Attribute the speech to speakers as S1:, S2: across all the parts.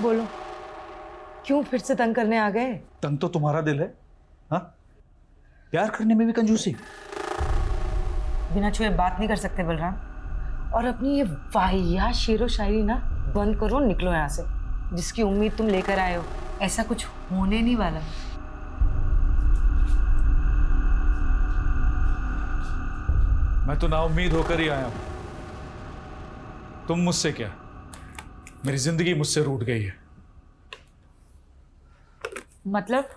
S1: बोलो, क्यों फिर से तंग करने आ गए?
S2: तंग तो तुम्हारा दिल है। हाँ, प्यार करने में भी कंजूसी।
S1: बिना छुए बात नहीं कर सकते बलराम। और अपनी ये वाहियात शेरो शायरी ना बंद करो, निकलो यहाँ से। जिसकी उम्मीद तुम लेकर आए हो, ऐसा कुछ होने नहीं वाला।
S2: मैं तो नाउम्मीद होकर ही आया हूं। तुम मुझसे क्या, मेरी जिंदगी मुझसे रूठ गई है।
S1: मतलब?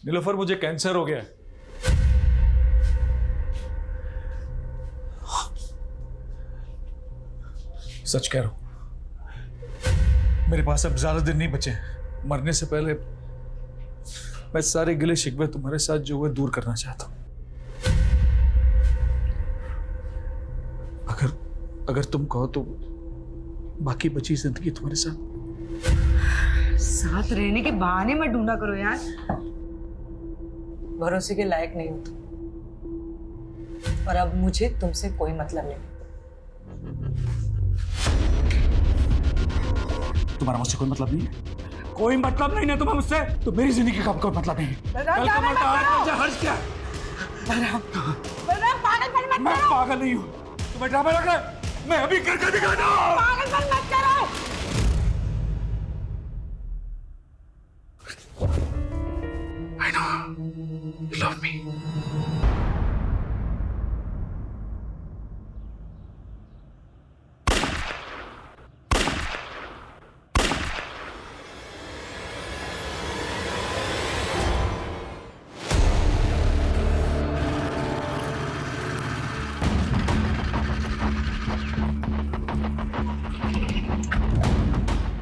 S2: नीलोफर, मुझे कैंसर हो गया है। सच कह रहा हूं, मेरे पास अब ज्यादा दिन नहीं बचे हैं। मरने से पहले मैं सारे गिले शिकवे तुम्हारे साथ जो हुए दूर करना चाहता हूं। अगर तुम कहो तो बाकी बची जिंदगी तुम्हारे
S1: साथ रहने के बहाने मत ढूंढा करो यार। भरोसे के लायक नहीं हो तुम। और अब मुझे तुमसे कोई मतलब नहीं।
S2: तुम्हारा मुझसे कोई मतलब नहीं है? कोई मतलब नहीं है तुम्हें मुझसे? तो मेरी जिंदगी का कोई मतलब नहीं है। हर्ष क्या? मैं पागल नहीं हूँ। तुम्हें ड्रामा लग रहा है? मैं अभी करके दिखाता हूँ।
S1: पागलपन मत करो।
S2: I know you love me.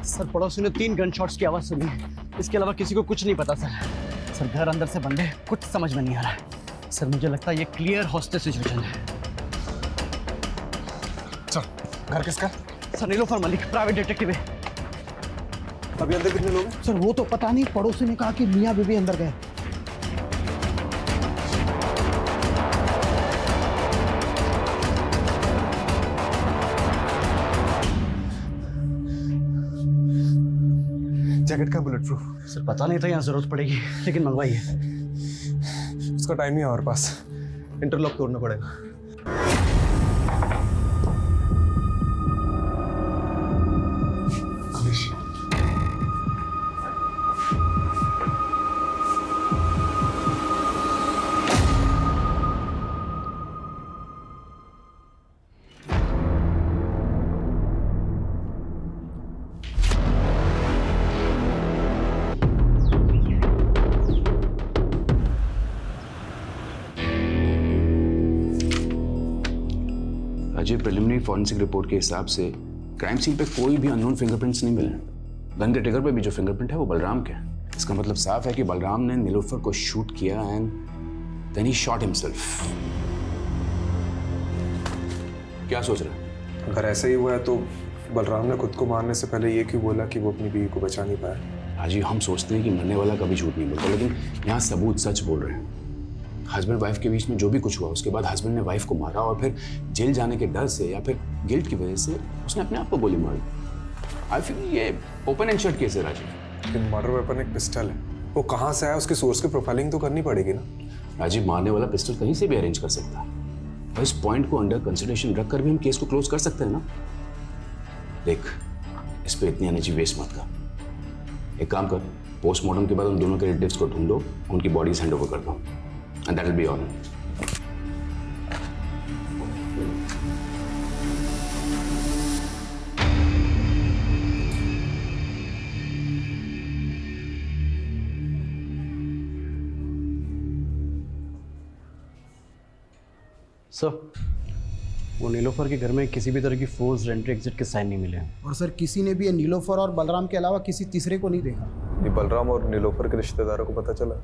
S3: Sir, पड़ोसी ने 3 गन शॉट्स की आवाज सुनी है। इसके अलावा किसी को कुछ नहीं पता सर। सर, घर अंदर से बंद है, कुछ समझ में नहीं आ रहा है। सर, मुझे लगता है ये क्लियर हॉस्टेज सिचुएशन है।
S2: सर, घर किसका?
S3: Sir, Nilofer Malik, private detective है।
S4: अभी अंदर कितने लोग हैं?
S3: सर, वो तो पता नहीं, पड़ोसी ने कहा कि मियां बीवी अंदर गए।
S4: जैकेट का बुलेट प्रूफ?
S3: सर, पता नहीं था यहाँ जरूरत पड़ेगी, लेकिन मंगवाई है।
S4: उसका टाइम नहीं है हमारे पास, इंटरलॉक तोड़ना पड़ेगा।
S5: अजय, प्रिलिमिनरी फॉरेंसिक रिपोर्ट के हिसाब से क्राइम सीन पे कोई भी अननोन फिंगरप्रिंट्स नहीं मिले। गन के ट्रिगर पे भी जो फिंगरप्रिंट है वो बलराम के है। इसका मतलब साफ है कि बलराम ने नीलोफर को शूट किया and then he shot himself. क्या सोच रहा है?
S4: अगर ऐसा ही हुआ है तो बलराम ने खुद को मारने से पहले ये क्यों बोला कि वो अपनी बीवी को बचा नहीं पाया?
S5: हाजी, हम सोचते हैं कि मरने वाला कभी झूठ नहीं बोलता, लेकिन यहाँ सबूत सच बोल रहे हैं। हस्बैंड वाइफ के बीच में जो भी कुछ हुआ, उसके बाद हस्बैंड ने वाइफ को मारा और फिर जेल जाने के डर से या फिर गिल्ट की वजह से उसने अपने आप को गोली मारी। आई फील ये ओपन एंड शट केस है राजीव।
S4: लेकिन मर्डर वेपन एक पिस्टल है, वो कहाँ से आया, उसके सोर्स की प्रोफाइलिंग तो करनी पड़ेगी ना।
S5: राजीव, मारने वाला पिस्टल कहीं से भी अरेंज कर सकता है और इस पॉइंट को अंडर कंसिडरेशन रखकर भी हम केस को क्लोज कर सकते हैं ना। देख, इस पे इतनी एनर्जी वेस्ट मत कर। एक काम कर, पोस्टमार्टम के बाद उन दोनों के रिलेटिव्स को ढूंढो, उनकी बॉडीज हैंड ओवर कर दो and that will be all.
S3: Sir, वो नीलोफर के घर में किसी भी तरह की फोर्स एंट्री एग्जिट के साइन नहीं मिले हैं।
S6: और सर, किसी ने भी ये नीलोफर और बलराम के अलावा किसी तीसरे को नहीं देखा।
S4: ये बलराम और नीलोफर के रिश्तेदारों को पता चला?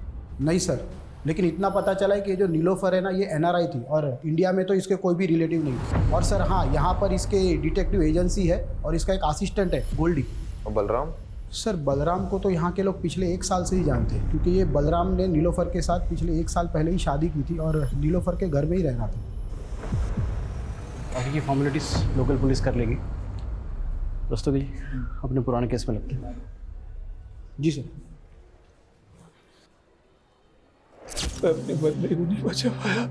S6: नहीं सर, लेकिन इतना पता चला है कि ये जो नीलोफर है ना, ये एनआरआई थी और इंडिया में तो इसके कोई भी रिलेटिव नहीं। और सर हाँ, यहाँ पर इसके डिटेक्टिव एजेंसी है और इसका एक असिस्टेंट है गोल्डी।
S4: और बलराम?
S6: सर, बलराम को तो यहाँ के लोग पिछले 1 साल से ही जानते हैं, क्योंकि ये बलराम ने नीलोफर के साथ पिछले 1 साल पहले ही शादी की थी और नीलोफर के घर में ही रहना था।
S3: बाकी की फॉर्मेलिटीज लोकल पुलिस कर लेगी। रस्तोगी अपने पुराने केस में लगते हैं।
S2: जी सर। मैं अपने बंदे को नहीं बचा पाया।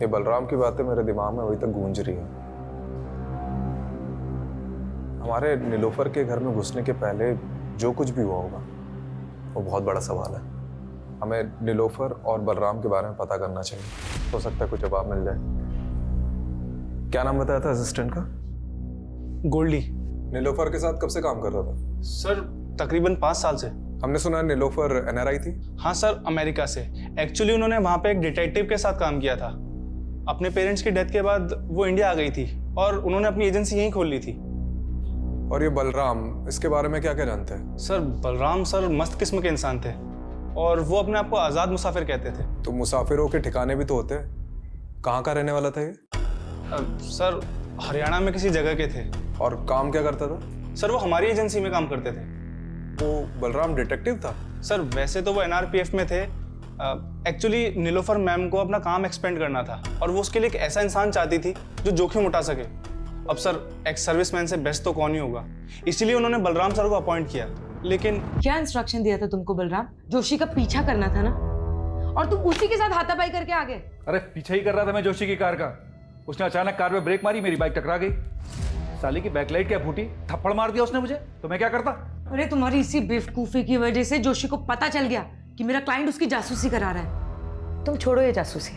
S4: ये बलराम की बातें मेरे दिमाग में अभी तक गूंज रही हैं। हमारे नीलोफर के घर में घुसने के पहले जो कुछ भी हुआ होगा वो बहुत बड़ा सवाल है। हमें नीलोफर और बलराम के बारे में पता करना चाहिए। हो सकता है कुछ जवाब मिल जाए। क्या नाम बताया था असिस्टेंट का?
S7: गोल्डी।
S4: नीलोफर के साथ कब से काम कर रहा था?
S7: सर तकरीबन 5 साल से।
S4: हमने सुना नीलोफर एनआरआई थी।
S7: हाँ सर, अमेरिका से। एक्चुअली उन्होंने वहाँ पे एक डिटेक्टिव के साथ काम किया था। अपने पेरेंट्स की डेथ के बाद वो इंडिया आ गई थी और उन्होंने अपनी एजेंसी यहीं खोल ली थी।
S4: और ये बलराम, इसके बारे में क्या क्या जानते हैं?
S7: सर बलराम सर मस्त किस्म के इंसान थे और वो अपने आप को आज़ाद मुसाफिर कहते थे।
S4: तो मुसाफिरों के ठिकाने भी तो होते हैं। कहाँ का रहने वाला था ये?
S7: सर हरियाणा में किसी जगह के थे।
S4: और काम क्या करता था?
S7: सर वो हमारी एजेंसी में काम करते थे।
S4: वो बलराम डिटेक्टिव था?
S7: सर वैसे तो वो एनआरपीएफ में थे। एक्चुअली नीलोफर मैम को अपना काम एक्सपेंड करना था और वो उसके लिए एक ऐसा इंसान चाहती थी जो जोखिम उठा सके। अब सर एक्स सर्विसमैन से बेस्ट तो कौन ही होगा, इसीलिए उन्होंने बलराम सर को अपॉइंट किया। लेकिन
S1: क्या इंस्ट्रक्शन दिया था तुमको बलराम? जोशी का पीछा करना था ना, और तुम उसी के साथ हाथापाई करके आ गए।
S2: अरे पीछे ही कर रहा था मैं जोशी की कार का। उसने अचानक कार में ब्रेक मारी, मेरी बाइक टकरा गई। साली की बैकलाइट क्या फूटी, थप्पड़ मार दिया उसने मुझे, तो मैं क्या करता?
S1: अरे तुम्हारी इसी बेवकूफी की वजह से जोशी को पता चल गया कि मेरा क्लाइंट उसकी जासूसी करा रहा है। तुम छोड़ो ये जासूसी,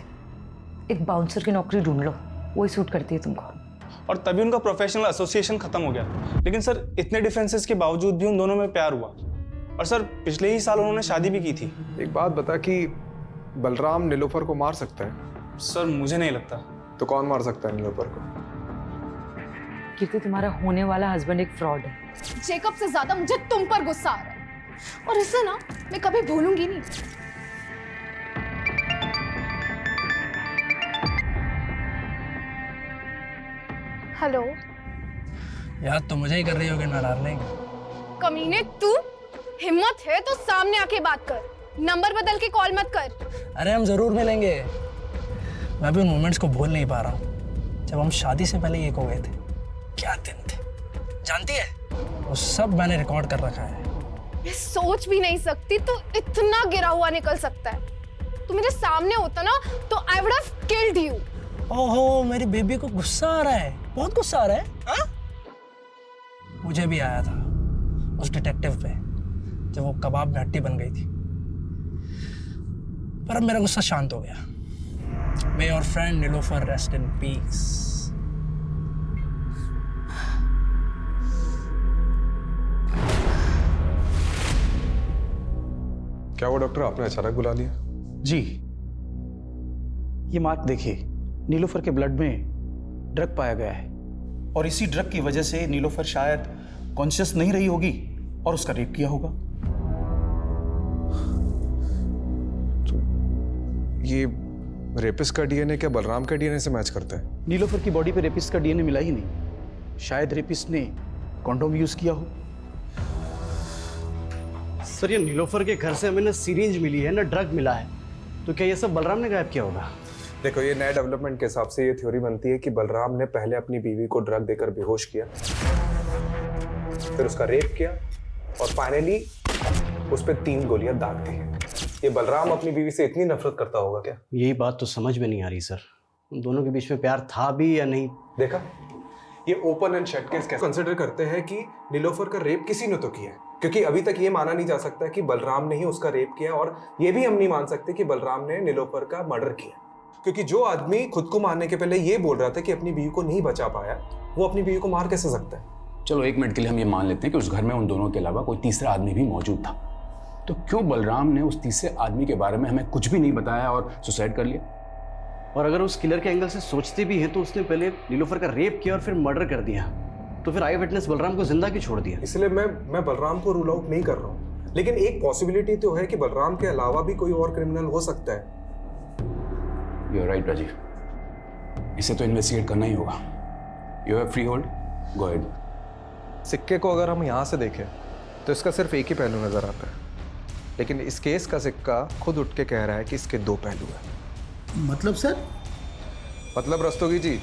S1: एक बाउंसर की नौकरी ढूंढ लो, वही सूट करती है तुमको।
S7: और तभी उनका प्रोफेशनल एसोसिएशन खत्म हो गया। लेकिन सर इतने डिफरेंसेस के बावजूद भी उन दोनों में प्यार हुआ और सर पिछले ही साल उन्होंने शादी भी की थी।
S4: एक बात बता कि बलराम नीलोफर को मार सकता है?
S7: सर मुझे नहीं लगता।
S4: तो कौन मार सकता है नीलोफर को?
S1: क्योंकि तुम्हारा होने वाला हस्बैंड एक फ्रॉड है।
S8: जेकब से ज्यादा मुझे तुम पर गुस्सा आ रहा है और इसे ना मैं कभी भूलूंगी नहीं। हेलो
S9: याद तो मुझे ही कर रही होगी ना डार्लिंग।
S8: कमीने, तू हिम्मत है तो सामने आके बात कर, नंबर बदल के कॉल मत कर।
S9: अरे हम जरूर मिलेंगे। मैं भी उन मोमेंट्स को भूल नहीं पा रहा हूँ जब हम शादी से पहले एक हो गए थे। क्या दिन थे, जानती है? वो सब मैंने रिकॉर्ड कर रखा है।
S8: मैं सोच भी नहीं सकती तू इतना गिरा हुआ निकल सकता है। तू मेरे सामने होता ना तो I would have killed you.
S9: ओहो, मेरी बेबी को गुस्सा आ रहा है, बहुत गुस्सा आ रहा है। हाँ? मुझे भी आया था उस डिटेक्टिव पे जब वो कबाब में हड्डी बन गई थी, पर अब मेरा गुस्सा शांत हो गया। May your friend Nilofer rest in peace.
S4: क्या वो डॉक्टर आपने अचानक बुला लिया?
S6: जी, ये मार्क देखिए, नीलोफर के ब्लड में ड्रग पाया गया है और इसी ड्रग की वजह से नीलोफर शायद कॉन्शियस नहीं रही होगी और उसका रेप किया होगा।
S4: तो ये रेपिस्ट का डीएनए क्या बलराम के डीएनए से मैच करता है?
S6: नीलोफर की बॉडी पे रेपिस्ट का डीएनए मिला ही नहीं। शायद रेपिस्ट ने कॉन्डोम यूज किया हो।
S3: सर ये नीलोफर के घर से हमें ना सिरिंज मिली है ना ड्रग मिला है, तो क्या ये सब बलराम ने गायब किया होगा?
S4: देखो, ये नए डेवलपमेंट के हिसाब से ये थ्योरी बनती है कि बलराम ने पहले अपनी बीवी को ड्रग देकर बेहोश किया, फिर उसका रेप किया और फाइनली उस पर 3 गोलियां दाग दी। ये बलराम अपनी बीवी से इतनी नफरत करता होगा क्या?
S3: यही बात तो समझ में नहीं आ रही सर, उन दोनों के बीच में प्यार था भी या नहीं।
S4: देखा, ये ओपन एंड शट केस कैसे कंसिडर करते हैं कि नीलोफर का रेप किसी ने तो किया है, क्योंकि अभी तक ये माना नहीं जा सकता कि बलराम ने ही उसका रेप किया, और ये भी हम नहीं मान सकते कि बलराम ने नीलोफर का मर्डर किया, क्योंकि जो आदमी खुद को मारने के पहले ये बोल रहा था कि अपनी बीवी को नहीं बचा पाया, वो अपनी बीवी को मार कैसे सकता है?
S5: चलो 1 मिनट के लिए हम ये मान लेते हैं कि उस घर में उन दोनों के अलावा कोई तीसरा आदमी भी मौजूद था, तो क्यों बलराम ने उस तीसरे आदमी के बारे में हमें कुछ भी नहीं बताया और सुसाइड कर लिया?
S3: और अगर उस किलर के एंगल से सोचते भी हैं तो उसने पहले नीलोफर का रेप किया और फिर मर्डर कर दिया, तो फिर आई विटनेस बलराम को जिंदा क्यों छोड़ दिया?
S4: इसलिए मैं बलराम को रूल आउट नहीं कर रहा हूँ, लेकिन एक पॉसिबिलिटी तो है कि बलराम के अलावा भी कोई और क्रिमिनल हो सकता है।
S5: यू आर राइट राजीव, इसे तो इन्वेस्टिगेट करना ही होगा। You have free hold, go ahead.
S4: सिक्के को अगर हम यहाँ से देखें तो इसका सिर्फ एक ही पहलू नजर आता है, लेकिन इस केस का सिक्का खुद उठ के कह रहा है कि इसके 2 पहलू हैं।
S6: मतलब सर?
S4: मतलब रस्तोगी जी,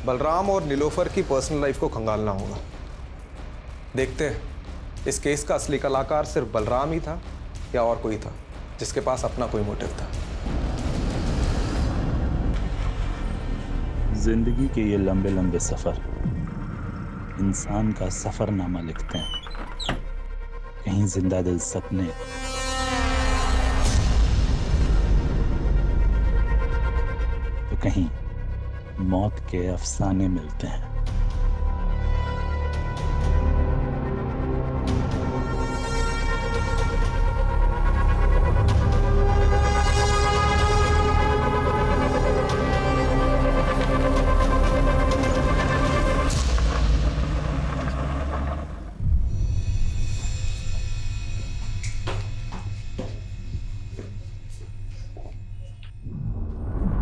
S4: बलराम और नीलोफर की पर्सनल लाइफ को खंगालना होगा। देखते हैं इस केस का असली कलाकार सिर्फ बलराम ही था या और कोई था जिसके पास अपना कोई मोटिव था।
S10: जिंदगी के ये लंबे लंबे सफर इंसान का सफरनामा लिखते हैं। कहीं जिंदा दिल सपने, तो कहीं मौत के अफसाने मिलते हैं।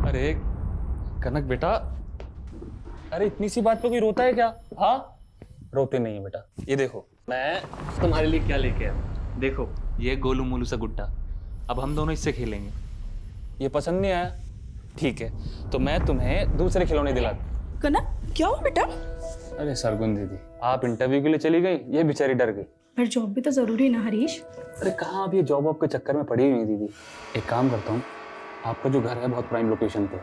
S11: अरे कनक बेटा, अरे इतनी सी बात पे कोई रोता है क्या? हाँ, रोते नहीं है बेटा। ये देखो, मैं तुम्हारे लिए क्या लेके आया। देखो, ये गोलू मोलू सा गुड्डा। अब हम दोनों इससे खेलेंगे। ये पसंद नहीं आया? ठीक है, तो मैं तुम्हें दूसरे खिलौने दिला दूं।
S12: कनक, क्या हुआ बेटा?
S11: अरे सरगुन दीदी, आप इंटरव्यू के लिए चली गई, ये बेचारी डर गई।
S12: पर जॉब भी तो जरूरी है ना हरीश।
S11: अरे कहाँ, अब ये जॉब वॉब के चक्कर में पड़ी हुई है दीदी। एक काम करता हूँ, आपका जो घर है बहुत प्राइम लोकेशन पे,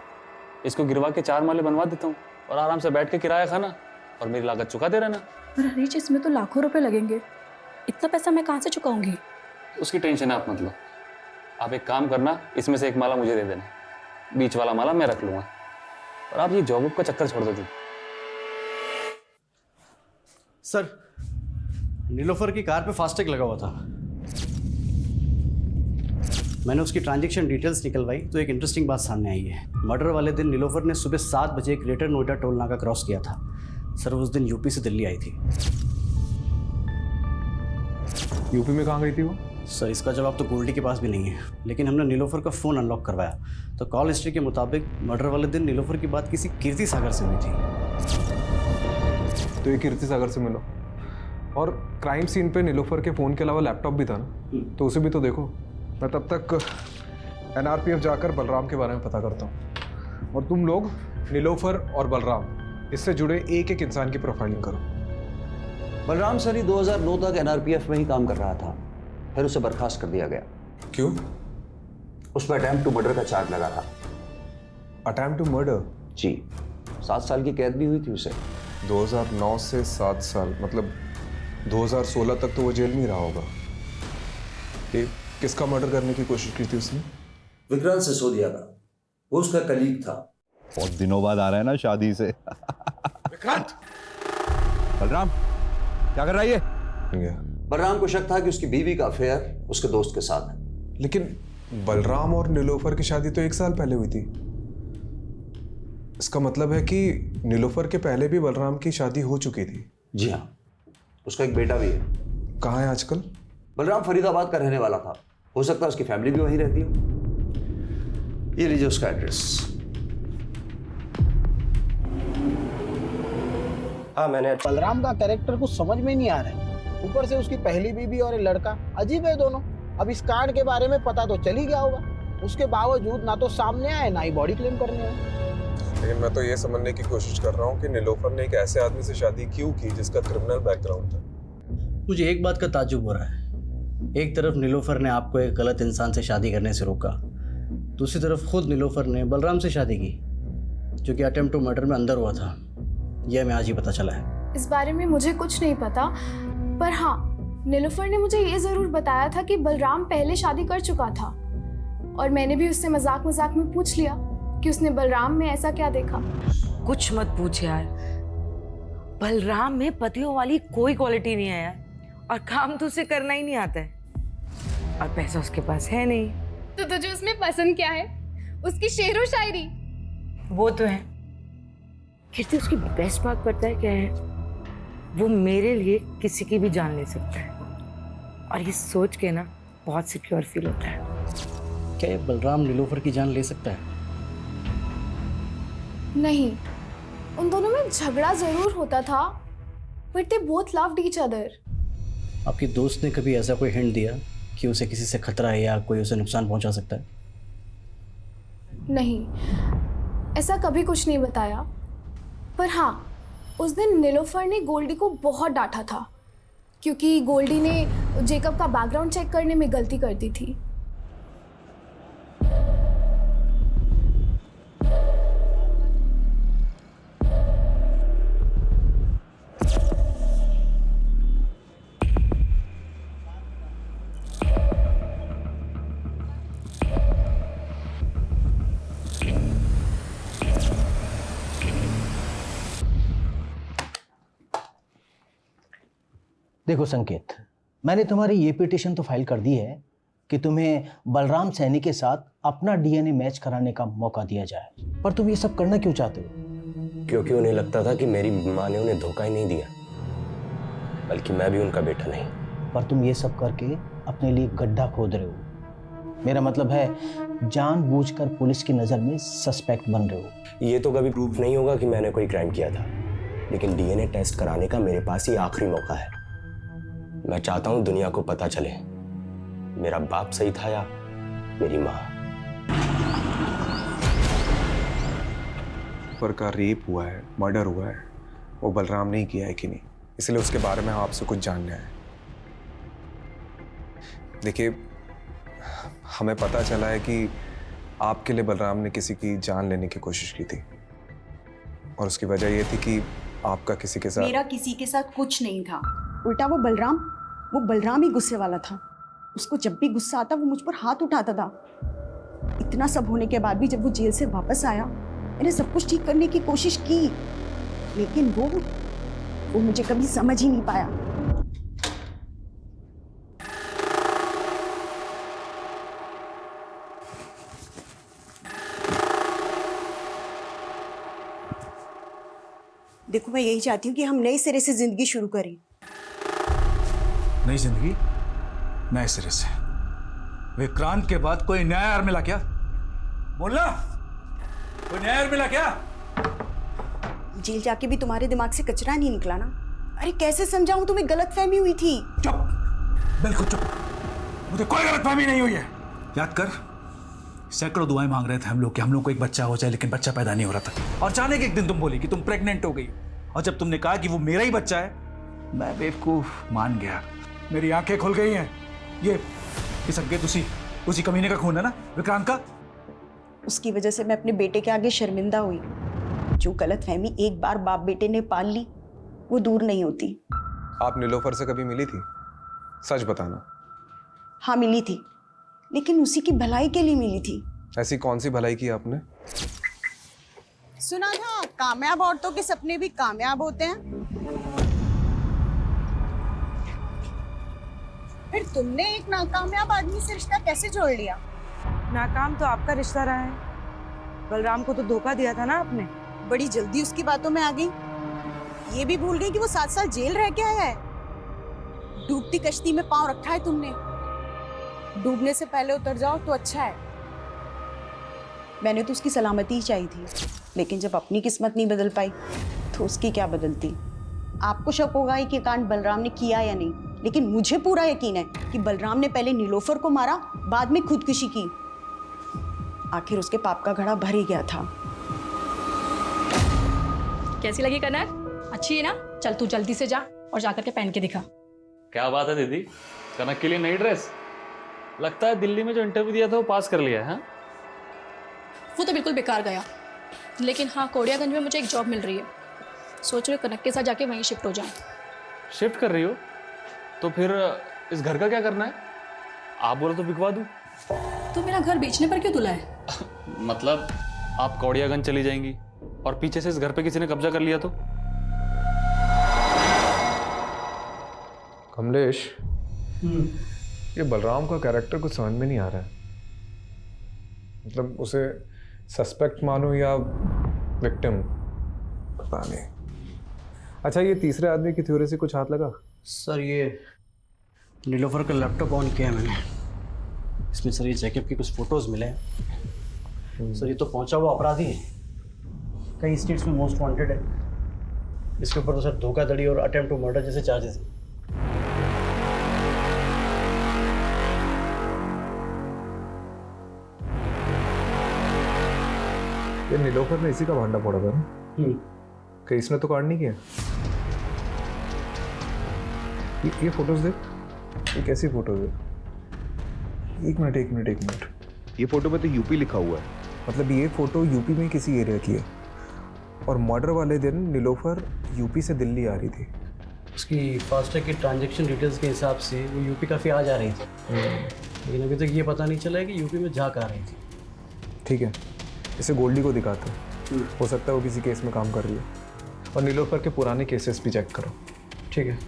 S11: इसको गिरवा के 4 माले बनवा देता हूँ और आराम से बैठ के किराया खाना और मेरी लागत चुका दे रहना।
S12: पर हरीश, इसमें तो लाखों रुपए लगेंगे। इतना पैसा मैं कहाँ से चुकाऊंगी?
S11: उसकी टेंशन आप मत लो। आप एक काम करना, इसमें से एक माला मुझे दे देना, बीच वाला माला मैं रख लूँगा। और आप ये जॉब का चक्कर छोड़ दो दीदी।
S3: सर, नीलोफर की कार पे फास्टैग लगा हुआ था। मैंने उसकी ट्रांजैक्शन डिटेल्स निकलवाई तो एक इंटरेस्टिंग बात सामने आई है। मर्डर वाले दिन नीलोफर ने सुबह 7 बजे ग्रेटर नोएडा टोल नाका क्रॉस किया था। सर, उस दिन यूपी से दिल्ली आई थी।
S4: यूपी में कहाँ गई थी वो?
S3: सर, इसका जवाब तो गोल्डी के पास भी नहीं है, लेकिन हमने नीलोफर का फ़ोन अनलॉक करवाया तो कॉल हिस्ट्री के मुताबिक मर्डर वाले दिन नीलोफर की बात किसी कीर्ति सागर से हुई थी।
S4: तो ये कीर्ति सागर से मिलो। और क्राइम सीन पे नीलोफर के फ़ोन के अलावा लैपटॉप भी था ना, तो उसे भी तो देखो। मैं तब तक NRPF जाकर बलराम के बारे में पता करता हूँ और तुम लोग नीलोफर और बलराम इससे जुड़े एक एक इंसान की प्रोफाइलिंग करो।
S13: बलराम सर ही 2009 तक NRPF में ही काम कर रहा था, फिर उसे बर्खास्त कर दिया गया।
S4: क्यों?
S13: उस पर अटेम्प्ट टू मर्डर का चार्ज लगा था।
S4: Attempt to murder?
S13: जी, 7 साल की कैद भी हुई थी उसे।
S4: 2009 से 7 साल, मतलब 2016 तक तो वो जेल में ही रहा होगा। ये किसका मर्डर करने की कोशिश की थी उसने?
S13: विक्रांत सिसोदिया का। वो उसका कलीग था।
S14: बहुत दिनों बाद आ रहा है ना शादी से।
S4: विक्रांत!
S14: बलराम, क्या कर रहा है ये?
S13: बलराम को शक था कि उसकी बीवी का अफेयर उसके दोस्त के साथ है।
S4: लेकिन बलराम और नीलोफर की शादी तो 1 साल पहले हुई थी। इसका मतलब है कि नीलोफर के पहले भी बलराम की शादी हो चुकी थी।
S13: जी हाँ, उसका एक बेटा भी है।
S4: कहाँ है आजकल?
S13: बलराम फरीदाबाद का रहने वाला था, हो सकता है उसकी फैमिली भी वहीं रहती हो। ये लीजिए उसका एड्रेस।
S15: हाँ, मैंने बलराम का कैरेक्टर कुछ समझ में नहीं आ रहा है। ऊपर से उसकी पहली बीवी और एक लड़का, अजीब है दोनों। अब इस कांड के बारे में पता तो चल ही गया होगा, उसके बावजूद ना तो सामने आए ना ही बॉडी क्लेम करने आए।
S4: लेकिन मैं तो ये समझने की कोशिश कर रहा हूँ कि नीलोफर ने एक ऐसे आदमी से शादी क्यों की जिसका क्रिमिनल बैकग्राउंड था।
S3: मुझे एक बात का ताज्जुब हो रहा है। एक तरफ नीलोफर ने आपको एक गलत इंसान से शादी करने से रोका, दूसरी तरफ खुद नीलोफर ने बलराम से शादी की जो कि अटेम्प्ट टू मर्डर में अंदर हुआ था। यह हमें आज ही पता चला है।
S8: इस बारे में मुझे कुछ नहीं पता, पर हाँ, नीलोफर ने मुझे ये ज़रूर बताया था कि बलराम पहले शादी कर चुका था और मैंने भी उससे मजाक मजाक में पूछ लिया कि उसने बलराम में ऐसा क्या देखा।
S1: कुछ मत पूछ यार, बलराम में पतियों वाली कोई क्वालिटी नहीं है यार, और काम तो उसे करना ही नहीं आता है और पैसा उसके पास है नहीं।
S8: तो तुझे उसमें पसंद क्या है? उसकी शेरो शायरी।
S1: वो तो है। कीर्ति, उसकी बेस्ट बात पता है क्या है? वो मेरे लिए किसी की भी जान ले सकता है और ये सोच के ना बहुत सिक्योर फील होता है।
S3: क्या ये बलराम नीलोफर की जान ले सकता है?
S8: नहीं, उन दोनों में झगड़ा जरूर होता था, but they both loved each other.
S3: आपकी दोस्त ने कभी ऐसा कोई हिंट दिया कि उसे किसी से खतरा है या कोई उसे नुकसान पहुंचा सकता है?
S8: नहीं, ऐसा कभी कुछ नहीं बताया। पर हाँ, उस दिन नीलोफर ने गोल्डी को बहुत डांटा था क्योंकि गोल्डी ने जेकब का बैकग्राउंड चेक करने में गलती कर दी थी।
S15: देखो संकेत, मैंने तुम्हारी ये पिटीशन तो फाइल कर दी है कि तुम्हें बलराम सैनी के साथ अपना डीएनए मैच कराने का मौका दिया जाए, पर तुम ये सब करना क्यों चाहते हो?
S16: क्योंकि उन्हें लगता था कि मेरी माँ ने उन्हें धोखा ही नहीं दिया, बल्कि मैं भी उनका बेटा नहीं।
S15: पर तुम ये सब करके अपने लिए गड्ढा खोद रहे हो। मेरा मतलब है जानबूझकर पुलिस की नज़र में सस्पेक्ट बन रहे हो।
S16: ये तो कभी प्रूफ नहीं होगा कि मैंने कोई क्राइम किया था, लेकिन डीएनए टेस्ट कराने का मेरे पास ही आखिरी मौका है। मैं चाहता हूं दुनिया को पता चले मेरा बाप सही था या मेरी माँ।
S4: पर का रेप हुआ है, मर्डर हुआ है, वो बलराम ने ही किया है कि नहीं, इसलिए उसके बारे में आपसे कुछ जानना है। देखिए, हमें पता चला है कि आपके लिए बलराम ने किसी की जान लेने की कोशिश की थी और उसकी वजह ये थी कि आपका किसी के साथ।
S17: मेरा किसी के साथ कुछ नहीं था, उल्टा वो बलराम ही गुस्से वाला था। उसको जब भी गुस्सा आता वो मुझ पर हाथ उठाता था। इतना सब होने के बाद भी जब वो जेल से वापस आया, मैंने सब कुछ ठीक करने की कोशिश की, लेकिन वो मुझे कभी समझ ही नहीं पाया। देखो, मैं यही चाहती हूँ कि हम नए सिरे से जिंदगी शुरू करें।
S2: नई जिंदगी नए सिरे से? विक्रांत के बाद कोई नया यार मिला क्या? बोलना, कोई नया यार मिला क्या?
S17: जेल जाके भी तुम्हारे दिमाग से कचरा नहीं निकला ना? अरे कैसे समझाऊं, तुम्हें गलतफहमी हुई थी।
S2: चुप, बिल्कुल चुप, मुझे कोई गलतफहमी नहीं हुई है। याद कर, सैकड़ों दुआएं मांग रहे थे हम लोग कि हम लोग को एक बच्चा हो जाए, लेकिन बच्चा पैदा नहीं हो रहा था। और अचानक एक दिन तुम बोली कि तुम प्रेग्नेंट हो गई, और जब तुमने कहा कि वो मेरा ही बच्चा है, मैं बेवकूफ मान गया। मेरी आंखें खुल गई हैं। ये संकेत उसी कमीने का खून है ना, विक्रांत का?
S17: उसकी वजह से मैं अपने बेटे के आगे शर्मिंदा हुई। जो गलतफहमी एक बार बाप बेटे ने पाल ली, वो दूर नहीं होती।
S4: आप नीलोफर से कभी मिली थी? सच बताना।
S17: हाँ मिली थी, लेकिन उसी की भलाई के लिए मिली थी।
S4: ऐसी कौन सी भलाई की आपने?
S17: सुना था कामयाब औरतों के सपने भी कामयाब होते हैं। फिर तुमने एक नाकामयाब आदमी से रिश्ता कैसे जोड़ लिया?
S1: नाकाम तो आपका रिश्ता रहा है, बलराम को तो धोखा दिया था ना आपने।
S17: बड़ी जल्दी उसकी बातों में आ गई। ये भी भूल गई कि वो 7 साल जेल रह के आया है। डूबती कश्ती में पांव रखा है तुमने। डूबने से पहले उतर जाओ तो अच्छा है। मैंने तो उसकी सलामती ही चाहिए थी, लेकिन जब अपनी किस्मत नहीं बदल पाई तो उसकी क्या बदलती। आपको शक होगा कि कांड बलराम ने किया या नहीं, लेकिन मुझे पूरा यकीन है कि बलराम ने पहले नीलोफर को मारा, बाद में खुदकुशी की। आखिर उसके पाप का घड़ा भर ही गया था।
S12: कैसी लगी कनक? अच्छी है ना? चल तू जल्दी से जा और जाकर के पहन के दिखा।
S11: क्या बात है दीदी, कनक के लिए नई ड्रेस? लगता है दिल्ली में जो इंटरव्यू दिया था वो पास कर लिया है।
S12: वो तो बिल्कुल बेकार गया, लेकिन हाँ कोड़ियागंज में मुझे एक जॉब मिल रही है। सोच रही हूँ कनक के साथ जाके वहीं शिफ्ट हो जाऊँ।
S11: शिफ्ट कर रही हो? तो फिर इस घर का क्या करना है? आप बोलो तो बिकवा दूँ।
S12: तू मेरा घर बेचने पर क्यों तुला है?
S11: मतलब आप कौड़ियागंज चली जाएंगी और पीछे से इस घर पे किसी ने कब्जा कर लिया तो?
S4: कमलेश, ये बलराम का कैरेक्टर कुछ समझ में नहीं आ रहा है। मतलब उसे सस्पेक्ट मानो या विक्टिम, पता नहीं। अच्छा, ये तीसरे आदमी की थ्योरी से कुछ हाथ लगा?
S3: सर, ये नीलोफर का लैपटॉप ऑन किया मैंने। इसमें सर ये जैकब की कुछ फोटोज मिले हैं। सर ये तो पहुंचा हुआ अपराधी है, कई स्टेट्स में मोस्ट वांटेड है। इसके ऊपर तो सर धोखाधड़ी और अटेम्प्ट टू मर्डर जैसे चार्जेस हैं।
S4: ये नीलोफर ने इसी का भांडा फोड़ा था ना? कहीं इसने तो कार्ड नहीं किया। ये फोटोज देख, ये कैसी फोटोज है? एक मिनट।
S14: ये फोटो पे तो यूपी लिखा हुआ है।
S4: मतलब ये फोटो यूपी में किसी एरिया की है और मर्डर वाले दिन नीलोफर यूपी से दिल्ली आ रही थी।
S3: उसकी फास्टैग की ट्रांजैक्शन डिटेल्स के हिसाब से वो यूपी काफ़ी आ जा रही थी, लेकिन अभी तक ये पता नहीं चला है कि यूपी में जा कर आ रही थी।
S4: ठीक है, इसे गोल्डी को दिखाते हैं, हो सकता है वो किसी केस में काम कर रही है। और नीलोफर के पुराने केसेस भी चेक करो। ठीक है।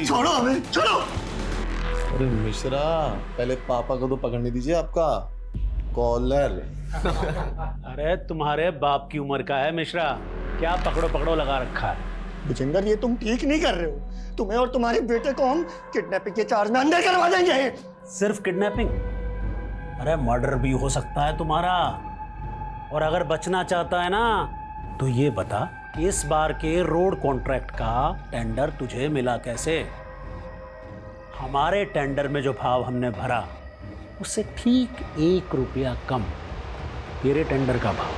S15: छोड़ो हमें, छोड़ो। अरे मिश्रा, पहले पापा को तो पकड़ने दीजिए आपका कॉलर।
S18: अरे तुम्हारे बाप की उम्र का है मिश्रा, क्या पकड़ो पकड़ो लगा रखा है।
S15: भुजंगर, ये तुम ठीक नहीं कर रहे हो। तुम्हें और तुम्हारे बेटे को हम किडनैपिंग के चार्ज में अंदर करवा देंगे।
S18: सिर्फ किडनैपिंग? अरे मर्डर भी हो सकता है तुम्हारा। और अगर बचना चाहता है ना तो ये बता, इस बार के रोड कॉन्ट्रैक्ट का टेंडर तुझे मिला कैसे? हमारे टेंडर में जो भाव हमने भरा उससे ठीक 1 रुपया कम तेरे टेंडर का भाव।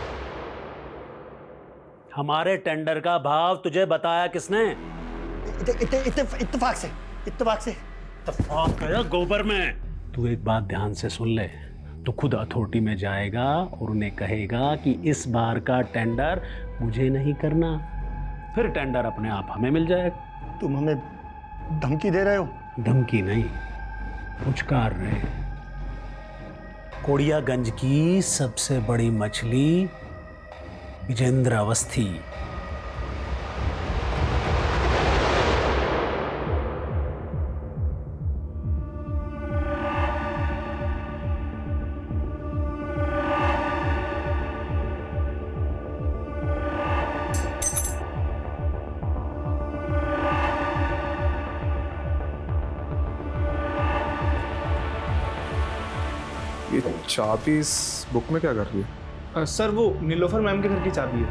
S18: हमारे टेंडर का भाव तुझे बताया किसने?
S15: इत्तेफाक से।
S18: इत्तेफाक है गोबर में। तू एक बात ध्यान से सुन ले, तो खुद अथॉरिटी में जाएगा और उन्हें कहेगा कि इस बार का टेंडर मुझे नहीं करना, फिर टेंडर अपने आप हमें मिल जाएगा।
S15: तुम हमें धमकी दे रहे हो?
S18: धमकी नहीं, पुचकार रहे। कोड़ियागंज की सबसे बड़ी मछली विजेंद्र अवस्थी।
S4: ये चाबी इस बुक में क्या कर रही है?
S7: सर वो नीलोफर मैम के घर की चाबी है।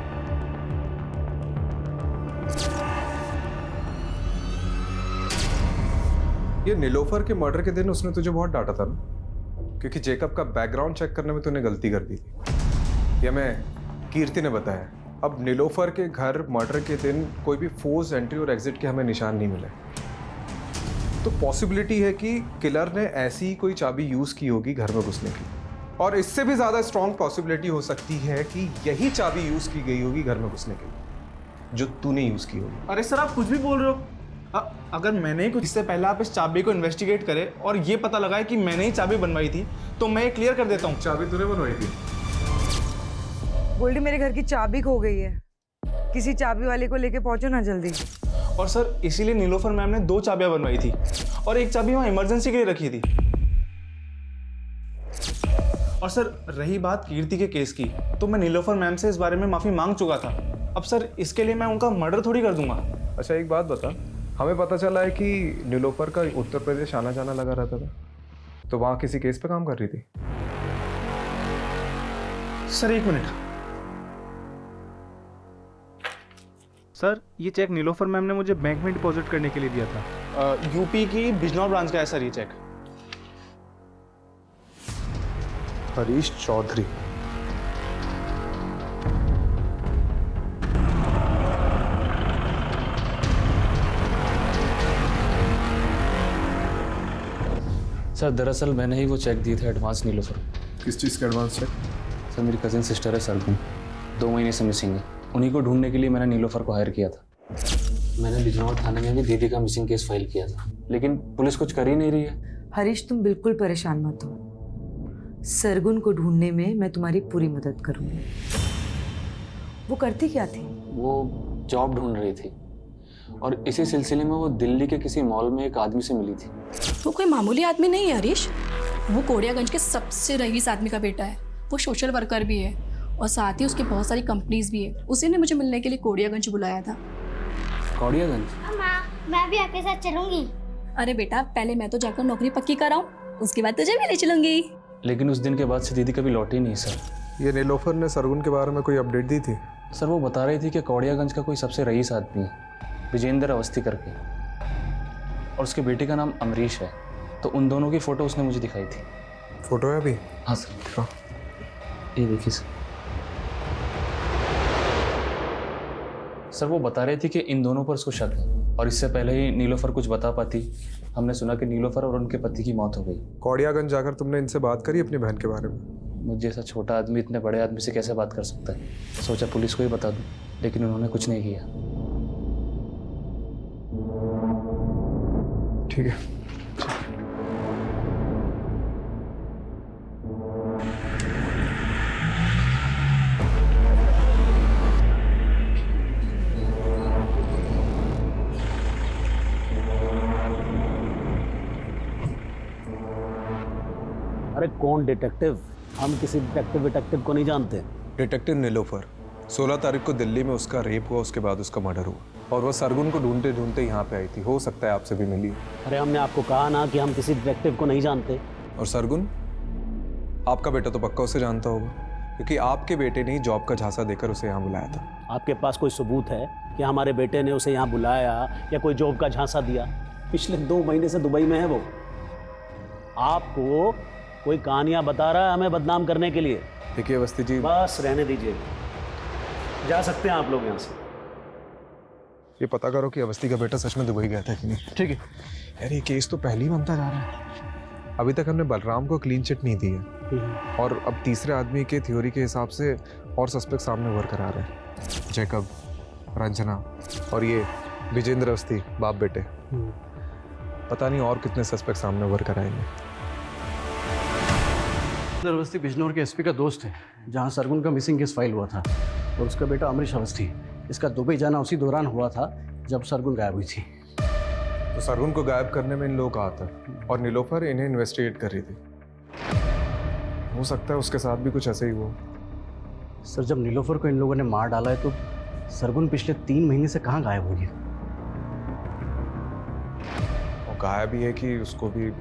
S4: ये नीलोफर के मर्डर के दिन उसने तुझे बहुत डांटा था ना, क्योंकि जेकब का बैकग्राउंड चेक करने में तूने गलती कर दी थी। ये मैं कीर्ति ने बताया। अब नीलोफर के घर मर्डर के दिन कोई भी फोर्स एंट्री और एग्जिट के हमें निशान नहीं मिले, तो पॉसिबिलिटी है कि किलर ने ऐसी ही कोई चाबी यूज की होगी घर में घुसने की। और इससे भी ज्यादा स्ट्रॉन्ग पॉसिबिलिटी हो सकती है कि यही चाबी यूज की गई होगी घर में घुसने के लिए, जो तूने यूज की होगी।
S7: अरे सर आप कुछ भी बोल रहे हो। अगर मैंने कुछ, इससे पहले आप इस चाबी को इन्वेस्टिगेट करें और ये पता लगाए कि मैंने ही चाबी बनवाई थी, तो मैं क्लियर कर देता हूँ।
S4: चाबी तूने बनवाई थी?
S1: गोल्डी, मेरे घर की चाबी खो गई है, किसी चाबी वाले को लेके पहुंचो ना जल्दी।
S7: और सर इसीलिए नीलोफर मैम ने 2 चाबियां बनवाई थी और एक चाबी वहाँ इमरजेंसी के लिए रखी थी। और सर रही बात कीर्ति के केस की, तो मैं नीलोफर मैम से इस बारे में माफ़ी मांग चुका था। अब सर इसके लिए मैं उनका मर्डर थोड़ी कर दूंगा।
S4: अच्छा एक बात बता, हमें पता चला है कि नीलोफर का उत्तर प्रदेश आना जाना लगा रहता था, तो वहाँ किसी केस पे काम कर रही थी?
S7: Sir 1 minute. सर ये चेक नीलोफर मैम ने मुझे बैंक में डिपॉजिट करने के लिए दिया था। यूपी की बिजनौर ब्रांच का है सर ये चेक।
S4: हरीश चौधरी।
S11: सर दरअसल मैंने ही वो चेक दिए थे एडवांस नीलोफर।
S4: किस चीज़ का एडवांस चेक?
S11: सर मेरी कजिन सिस्टर है सरगुन, 2 महीने से मिसिंग है। उन्हीं को ढूंढने के लिए मैंने नीलोफर को हायर किया था। मैंने बिजनौर थाने में भी दीदी का मिसिंग केस फाइल किया था, लेकिन पुलिस कुछ कर ही नहीं रही है।
S1: हरीश, तुम बिल्कुल परेशान मत हो। सरगुन को ढूंढने में मैं तुम्हारी पूरी मदद करूंगी। वो करती क्या थी?
S11: वो जॉब ढूंढ रही थी और इसी सिलसिले में वो दिल्ली के किसी मॉल में एक आदमी से मिली थी।
S12: वो कोई मामूली आदमी नहीं है हरीश, वो कोड़ियागंज के सबसे रईस आदमी का बेटा है। वो सोशल वर्कर भी है और साथ ही उसकी बहुत सारी कंपनीज भी है। उसी ने मुझे मिलने के लिए कोड़ियागंज बुलाया था।
S11: कोड़ियागंज?
S19: मैं भी आपके साथ चलूंगी।
S12: अरे बेटा, पहले मैं तो जाकर नौकरी पक्की कराऊं, उसके बाद तुझे भी ले चलूंगी।
S11: लेकिन उस दिन के बाद से दीदी कभी लौटी नहीं सर।
S4: ये नीलोफर ने सरगुन के बारे में कोई अपडेट दी थी?
S11: सर वो बता रही थी कि कौड़ियागंज का कोई सबसे रईस आदमी है, विजेंद्र अवस्थी करके, और उसके बेटे का नाम अमरीश है। तो उन दोनों की फ़ोटो उसने मुझे दिखाई थी।
S4: फोटो है अभी?
S11: हाँ सर, ये देखिए सर। सर वो बता रही थी कि इन दोनों पर उसको शक है, और इससे पहले ही नीलोफर कुछ बता पाती, हमने सुना कि नीलोफर और उनके पति की मौत हो गई।
S4: कौड़ियागंज जाकर तुमने इनसे बात करी अपनी बहन के बारे में?
S11: मुझे जैसा छोटा आदमी इतने बड़े आदमी से कैसे बात कर सकता है? सोचा पुलिस को ही बता दूं, लेकिन उन्होंने कुछ नहीं किया।
S4: ठीक है।
S18: अरे कौन डिटेक्टिव? हम किसी डिटेक्टिव को नहीं जानते।
S4: डिटेक्टिव नीलोफर, 16 तारीख को दिल्ली में उसका रेप हुआ, उसके बाद उसका मर्डर हुआ, और वो सरगुन को ढूंढते ढूंढते यहाँ पे आई थी। हो सकता है आपसे भी मिली।
S18: अरे हमने आपको कहा ना कि हम किसी डिटेक्टिव को नहीं जानते।
S4: और सरगुन, आपका बेटा तो पक्का उसे जानता होगा, क्योंकि आपके बेटे ने ही जॉब का झांसा देकर उसे यहाँ बुलाया था।
S18: आपके पास कोई सबूत है कि हमारे बेटे ने उसे यहाँ बुलाया या कोई जॉब का झांसा दिया? पिछले 2 महीने से दुबई में है वो। आपको कोई कहानियां बता रहा है हमें बदनाम करने के लिए।
S4: देखिए अवस्थी जी,
S18: बस रहने दीजिए, जा सकते हैं आप लोग यहाँ से।
S4: ये पता करो कि अवस्थी का बेटा सच में दुबई गया था कि नहीं।
S18: ठीक है
S4: यार, ये केस तो पहले ही बनता जा रहा है। अभी तक हमने बलराम को क्लीन चिट नहीं दी है, और अब तीसरे आदमी के थ्योरी के हिसाब से और सस्पेक्ट सामने उभर कर आ रहे हैं। जैकब, रंजना और ये विजेंद्र अवस्थी, बाप बेटे। पता नहीं और कितने सस्पेक्ट सामने उभर कर आएंगे।
S3: अवस्थी बिजनौर के एसपी का दोस्त है, जहां सरगुन का मिसिंग केस फाइल हुआ था, और उसका बेटा अमरीश अवस्थी। इसका दुबई जाना उसी दौरान हुआ था जब सरगुन गायब हुई थी।
S4: तो सरगुन को गायब करने में इन लोगों का हाथ है, और नीलोफर इन्हें इन्वेस्टिगेट कर रही थी। हो सकता है उसके साथ भी कुछ ऐसे ही हुआ।
S3: सर, जब नीलोफर को इन लोगों ने मार डाला है तो सरगुन पिछले 3 महीने से कहाँ गायब हुई है?
S4: और गायब भी है कि उसको भी।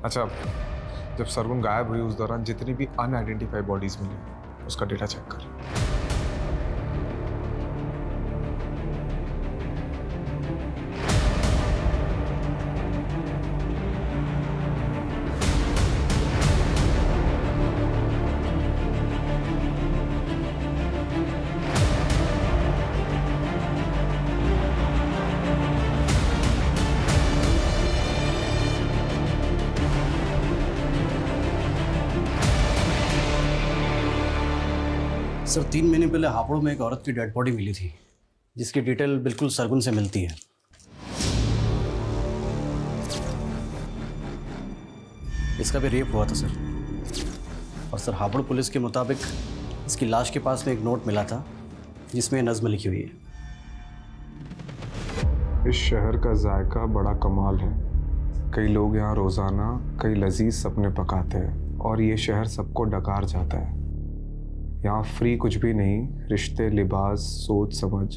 S4: अच्छा, जब सरगुन गायब हुई उस दौरान जितनी भी अनआइडेंटिफाइड बॉडीज मिली, उसका डेटा चेक कर।
S3: सर, 3 महीने पहले हापुड़ में एक औरत की डेड बॉडी मिली थी, जिसकी डिटेल बिल्कुल सरगुन से मिलती है। इसका भी रेप हुआ था सर। और सर, हापुड़ पुलिस के मुताबिक इसकी लाश के पास में एक नोट मिला था जिसमें नज़्म लिखी हुई है।
S4: इस शहर का जायका बड़ा कमाल है। कई लोग यहाँ रोजाना कई लजीज सपने पकाते हैं, और ये शहर सबको डकार जाता है। यहाँ फ्री कुछ भी नहीं, रिश्ते, लिबास, सोच समझ,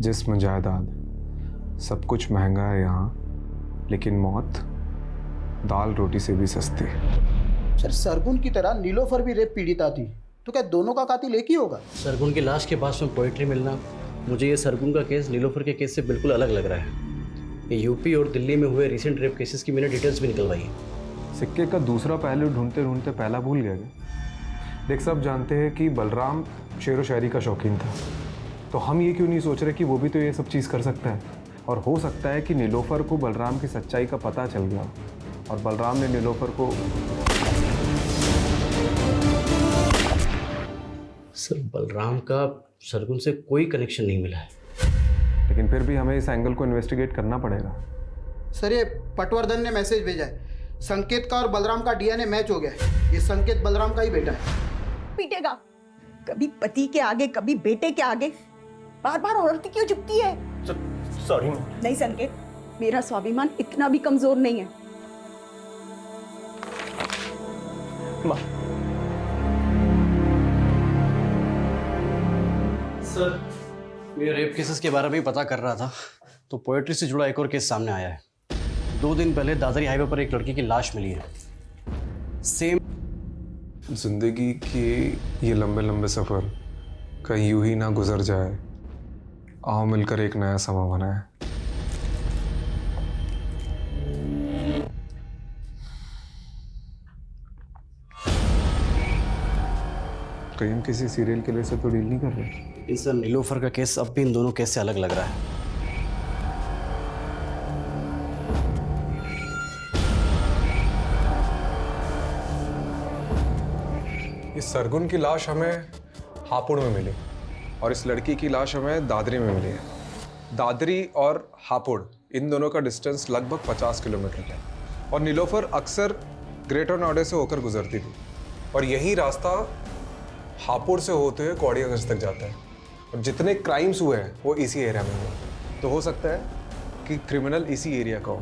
S4: जिस्म, जायदाद, सब कुछ महंगा है यहाँ, लेकिन मौत दाल रोटी से भी सस्ती।
S15: सर, सरगुन की तरह नीलोफर भी रेप पीड़िता थी, तो क्या दोनों का कातिल एक ही होगा?
S3: सरगुन की लाश के पास में पोइट्री मिलना, मुझे ये सरगुन का केस नीलोफर के केस से बिल्कुल अलग लग रहा है। ये यूपी और दिल्ली में हुए रिसेंट रेप केसेस की मैंने डिटेल्स भी निकलवाई है।
S4: सिक्के का दूसरा पहलू ढूंढते ढूंढते पहला भूल गया। देख, सब जानते हैं कि बलराम शेर व शायरी का शौकीन था, तो हम ये क्यों नहीं सोच रहे कि वो भी तो ये सब चीज़ कर सकता है। और हो सकता है कि नीलोफर को बलराम की सच्चाई का पता चल गया, और बलराम ने नीलोफर को।
S3: सर, बलराम का सरगुन से कोई कनेक्शन नहीं मिला है,
S4: लेकिन फिर भी हमें इस एंगल को इन्वेस्टिगेट करना पड़ेगा।
S15: सर, ये पटवर्धन ने मैसेज भेजा है, संकेत का और बलराम का डीएनए मैच हो गया है। ये संकेत बलराम का ही बेटा है।
S17: पीटेगा, कभी पति के आगे कभी बेटे के आगे, बार बार औरत क्यों झुकती है?
S16: सॉरी।
S17: नहीं संकेत, मेरा स्वाभिमान इतना भी कमजोर नहीं है।
S3: सर, मैं रेप केसेस के बारे में ही पता कर रहा था, तो पोएट्री से जुड़ा एक और केस सामने आया है। 2 दिन पहले दादरी हाईवे पर एक लड़की की लाश मिली है। सेम
S4: जिंदगी के ये लंबे लंबे सफ़र कहीं यूं ही ना गुजर जाए। आओ मिलकर एक नया समा बनाए। कहीं हम किसी सीरियल किलर से तो डील नहीं कर रहे?
S3: इस नीलोफर का केस अब भी इन दोनों केस से अलग लग रहा है।
S4: इस सरगुन की लाश हमें हापुड़ में मिली और इस लड़की की लाश हमें दादरी में मिली है। दादरी और हापुड़ इन दोनों का डिस्टेंस लगभग 50 किलोमीटर है और नीलोफर अक्सर ग्रेटर नोएडा से होकर गुजरती थी और यही रास्ता हापुड़ से होते हुए कौड़ियागंज तक जाता है और जितने क्राइम्स हुए हैं वो इसी एरिया में हुए। तो हो सकता है कि क्रिमिनल इसी एरिया का हो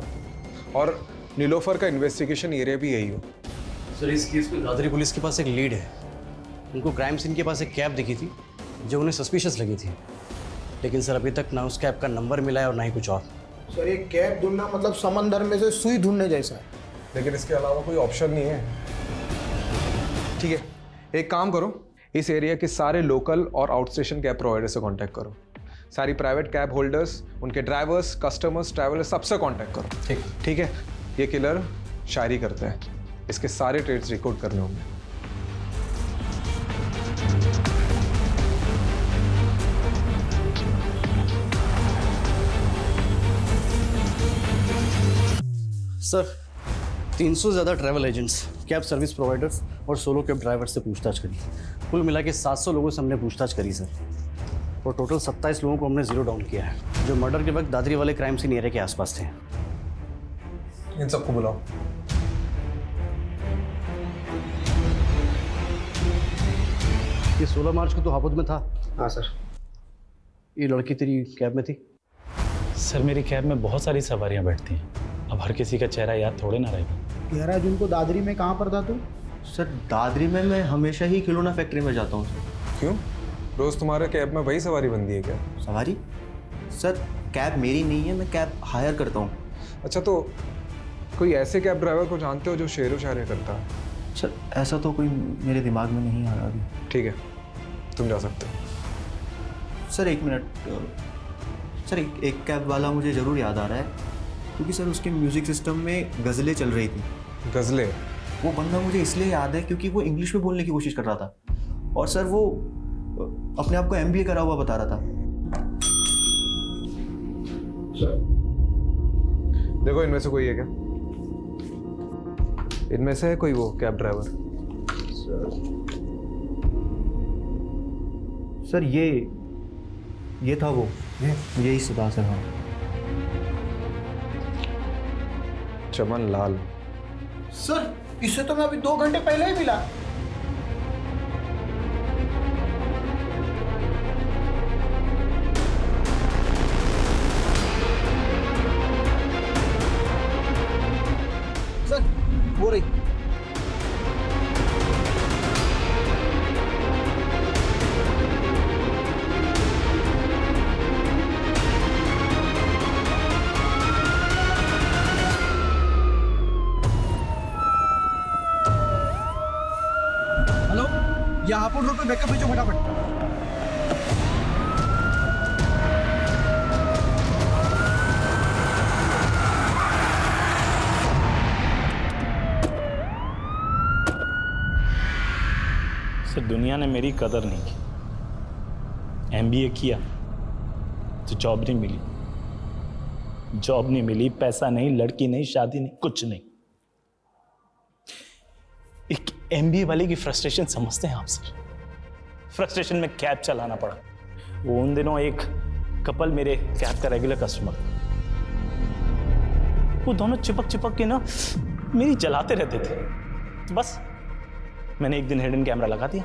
S4: और नीलोफर का इन्वेस्टिगेशन एरिया भी यही हो।
S3: सर इस केस में दादरी पुलिस के पास एक लीड है। उनको क्राइम सीन के पास एक कैब दिखी थी जो उन्हें सस्पिशियस लगी थी, लेकिन सर अभी तक ना उस कैब का नंबर मिला है और ना ही कुछ और।
S15: सर ये कैब ढूंढना मतलब समंदर में से सुई ढूंढने जैसा है।
S4: लेकिन इसके अलावा कोई ऑप्शन नहीं है। ठीक है, एक काम करो, इस एरिया के सारे लोकल और आउट स्टेशन कैब प्रोवाइडर से कांटेक्ट करो। सारी प्राइवेट कैब होल्डर्स, उनके ड्राइवर्स, कस्टमर्स, ट्रैवलर्स सबसे कांटेक्ट करो। ठीक है। ये किलर शायरी करता है, इसके सारे ट्रेड्स रिकॉर्ड करने होंगे।
S3: सर 300 से ज़्यादा travel agents, cab service providers और सोलो कैब ड्राइवर से पूछताछ करी। कुल मिला के 700 लोगों से हमने पूछताछ करी सर, और टोटल 27 लोगों को हमने जीरो डाउन किया है जो मर्डर के वक्त दादरी वाले क्राइम सीन एरिया के आसपास थे।
S4: इन सबको बुलाओ।
S3: ये 16 मार्च को तो हापुड़ में था।
S15: हाँ सर।
S3: ये लड़की तेरी कैब में थी?
S10: सर मेरी कैब में बहुत सारी सवारियां बैठती हैं, अब हर किसी का चेहरा याद थोड़े ना रहेगा।
S15: 11 जून को दादरी में कहाँ पर था तू?
S16: सर दादरी में मैं हमेशा ही खिलौना फैक्ट्री में जाता हूँ सर।
S4: क्यों? रोज तुम्हारे कैब में वही सवारी बनती है क्या?
S16: सवारी? सर कैब मेरी नहीं है, मैं कैब हायर करता हूँ।
S4: अच्छा, तो कोई ऐसे कैब ड्राइवर को जानते हो जो शेरो शायरी करता है?
S16: सर ऐसा तो कोई मेरे दिमाग में नहीं आ रहा अभी।
S4: ठीक है, तुम जा सकते हो।
S16: सर एक मिनट सर, एक कैब वाला मुझे ज़रूर याद आ रहा है, क्योंकि सर उसके म्यूज़िक सिस्टम में गज़लें चल रही थी।
S4: गज़लें?
S16: वो बंदा मुझे इसलिए याद है क्योंकि वो इंग्लिश में बोलने की कोशिश कर रहा था और सर वो अपने आप को MBA करा हुआ बता रहा था।
S4: देखो इनमें से कोई है क्या? इनमें से है कोई वो कैब ड्राइवर?
S16: सर ये था वो, यही सुधा सर। हाँ
S4: चमन लाल।
S15: सर इससे तो मैं अभी 2 घंटे पहले ही मिला। सर वो रही।
S6: या हापुड़ रोड पे बैकअप भेजो फटाफट।
S10: सर दुनिया ने मेरी कदर नहीं की। MBA किया तो जॉब नहीं मिली, जॉब नहीं मिली, पैसा नहीं, लड़की नहीं, शादी नहीं, कुछ नहीं। एक MBA वाले की फ्रस्ट्रेशन समझते हैं आप सर? फ्रस्ट्रेशन में कैब चलाना पड़ा। वो उन दिनों एक कपल मेरे कैब का रेगुलर कस्टमर था। वो दोनों चिपक के ना मेरी जलाते रहते थे। तो बस मैंने एक दिन हिडन कैमरा लगा दिया,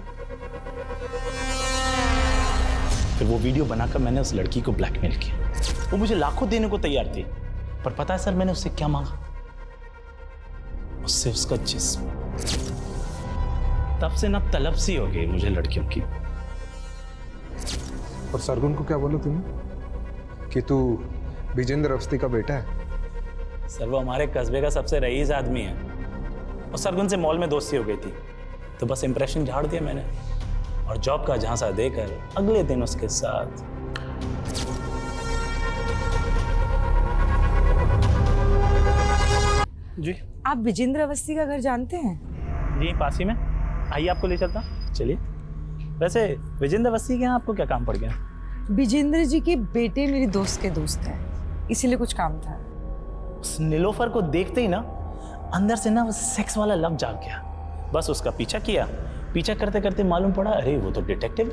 S10: फिर वो वीडियो बनाकर मैंने उस लड़की को ब्लैकमेल किया। वो मुझे लाखों देने को तैयार थी, पर पता है सर मैंने उससे क्या मांगा? उससे उसका जिस्म। तब से ना तलब सी हो गई मुझे लड़कियों की।
S4: और सरगुन को क्या बोला तुमने कि तू विजेंद्र अवस्थी का बेटा है?
S10: सर वो हमारे कस्बे का सबसे रईस आदमी है और सरगुन से मॉल में दोस्ती हो गई थी, तो बस इंप्रेशन झाड़ दिया मैंने और जॉब का झांसा देकर अगले दिन उसके साथ। जी
S1: आप विजेंद्र अवस्थी का घर जानते हैं?
S10: जी पास ही में, आइए आपको ले चलता। चलिए। वैसे विजेंद्र अवस्थी के यहाँ आपको क्या काम पड़ गया?
S1: विजेंद्र जी के बेटे मेरी दोस्त के दोस्त हैं, इसीलिए कुछ काम था।
S10: उस नीलोफर को देखते ही ना अंदर से ना वो सेक्स वाला लव जाग गया। बस उसका पीछा किया, पीछा करते करते मालूम पड़ा अरे वो तो डिटेक्टिव।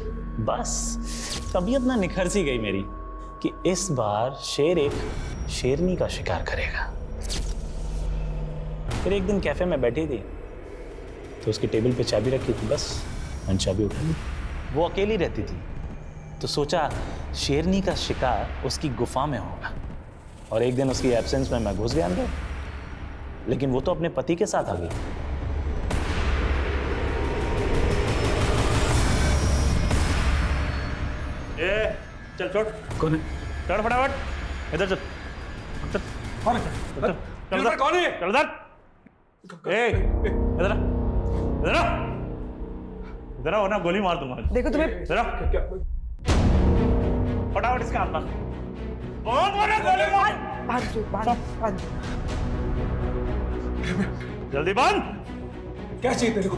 S10: बस तबीयत ना निखर सी गई मेरी कि इस बार शेर एक शेरनी का शिकार करेगा। फिर एक दिन कैफे में बैठी थी तो उसकी टेबल पे चाबी रखी थी, बस मैंने चाबी उठा ली। वो अकेली रहती थी तो सोचा शेरनी का शिकार उसकी गुफा में होगा और एक दिन उसकी एब्सेंस में मैं घुस गया अंदर, लेकिन वो तो अपने पति के साथ आ गई। ए, चल छोड़।
S2: कौन है?
S10: चढ़ फटाफट, इधर चल। चल
S2: कौन है?
S10: चल इधर।
S2: कौन है?
S10: चल इधर। ए, इधर आ, इधर आ, इधर आ, वरना गोली मार दूंगा।
S1: देखो तुम्हें
S10: इधर आ। फटाफट इसके हाथ में बहुत बड़ा गोली मार।
S1: बांध।
S10: जल्दी बांध।
S2: क्या चाहिए तेरे को?